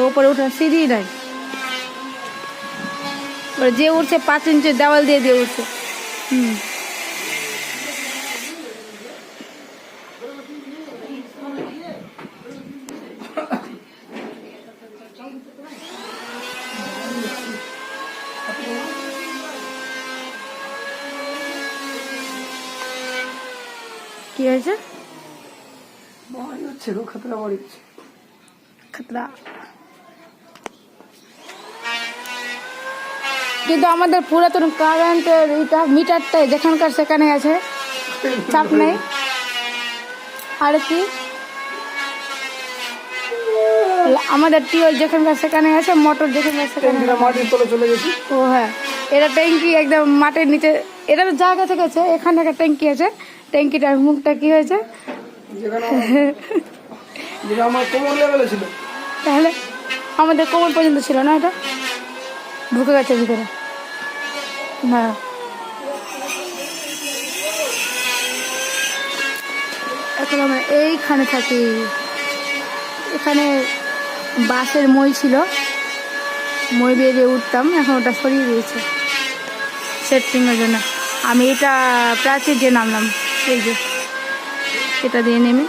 উপরে উঠার সিঁড়ি নাই, যে উঠছে 5 ইঞ্চি দেওয়াল দিয়ে দিয়ে উঠছে। কি হয়েছে? খাতরা। কিন্তু আমাদের পুরাতন কারেন্টের এটা মিটারটা যেখানকার সেখানে আছে, চাপ নেই। আর কি আমাদের টিউবওয়েল যেখানকার সেখানে আছে, মোটর যেখানকার সেখানে মাটির তলে চলে গেছে। ও হ্যাঁ, এটা ট্যাঙ্কি একদম মাটির নিচে। এটা তো জায়গা থেকে আছে, এখানে একটা ট্যাঙ্কি আছে। ট্যাঙ্কিটার মুখটা কি হয়েছে, তাহলে আমাদের কোমর পর্যন্ত ছিল না, এটা ঢুকে গেছে ভিতরে। হ্যাঁ, এখন আমরা এইখানে থাকি। এখানে বাঁশের মই ছিল, মই বেরিয়ে উঠতাম, এখন ওটা সরিয়ে দিয়েছে সেটিংয়ের জন্য। আমি এটা প্রাচীর দিয়ে নামলাম, এই যে এটা দিয়ে নেমে